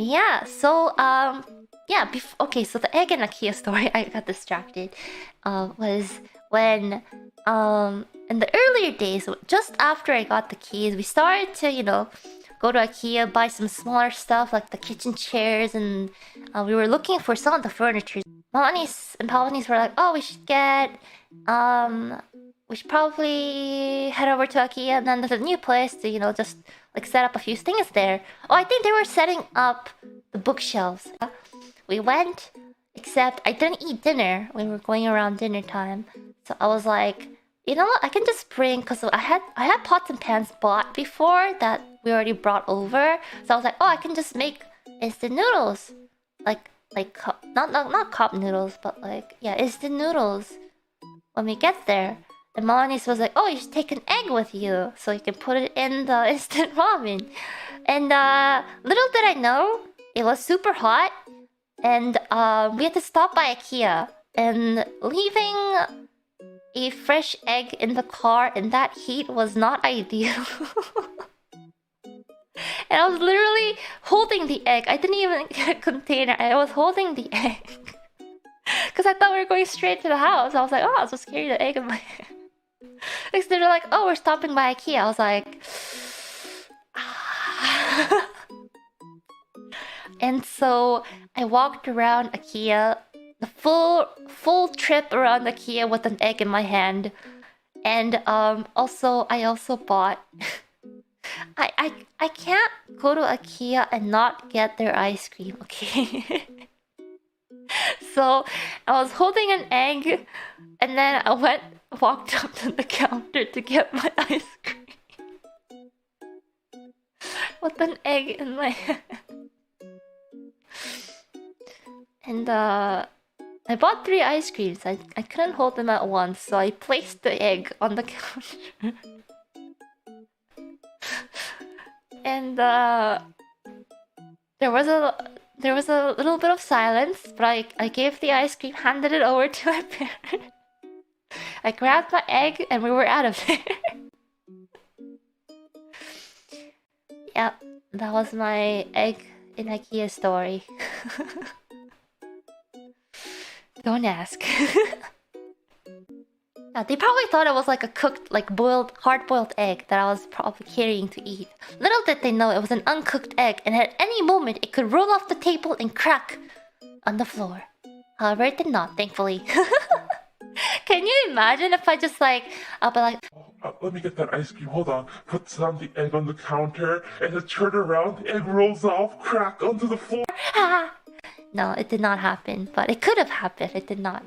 Yeah, so yeah, okay, so the egg and Ikea story, I got distracted, was when in the earlier days, just after I got the keys, we started to, go to Ikea, buy some smaller stuff like the kitchen chairs, and we were looking for some of the furniture. Mamanis and Pawanis were like, oh, we should probably head over to Ikea, and then there's a new place to, just like set up a few things there. Oh, I think they were setting up the bookshelves. We went, except I didn't eat dinner when we were going around dinner time. So I was like, you know what? I can just bring, because I had pots and pans bought before that we already brought over. So I was like, oh, I can just make instant noodles, not cup noodles, but like, yeah, instant noodles when we get there. And Melanie's was like, oh, you should take an egg with you so you can put it in the instant ramen. And little did I know, it was super hot. And we had to stop by Ikea. And leaving a fresh egg in the car in that heat was not ideal. And I was literally holding the egg. I didn't even get a container. I was holding the egg. Because I thought we were going straight to the house. I was like, oh, I'll just carry the egg in my hand. Because they were like, oh, we're stopping by Ikea. I was like... And so I walked around Ikea, the full trip around Ikea with an egg in my hand. And I also bought... I can't go to Ikea and not get their ice cream, okay? So I was holding an egg, and then I walked up to the counter to get my ice cream with an egg in my hand. And I bought 3 ice creams. I couldn't hold them at once, so I placed the egg on the counter. And there was a little bit of silence, but I gave the ice cream, handed it over to my parents. I grabbed my egg, and we were out of there. Yeah, that was my egg in Ikea story. Don't ask. Yeah, they probably thought it was like a cooked, like hard-boiled egg that I was probably carrying to eat. Little did they know it was an uncooked egg, and at any moment it could roll off the table and crack on the floor. However, it did not, thankfully. Can you imagine if I just I'll be like, let me get that ice cream. Hold on. Put down the egg on the counter, and then turn around. The egg rolls off, crack onto the floor. ah! No, it did not happen, but it could have happened. It did not.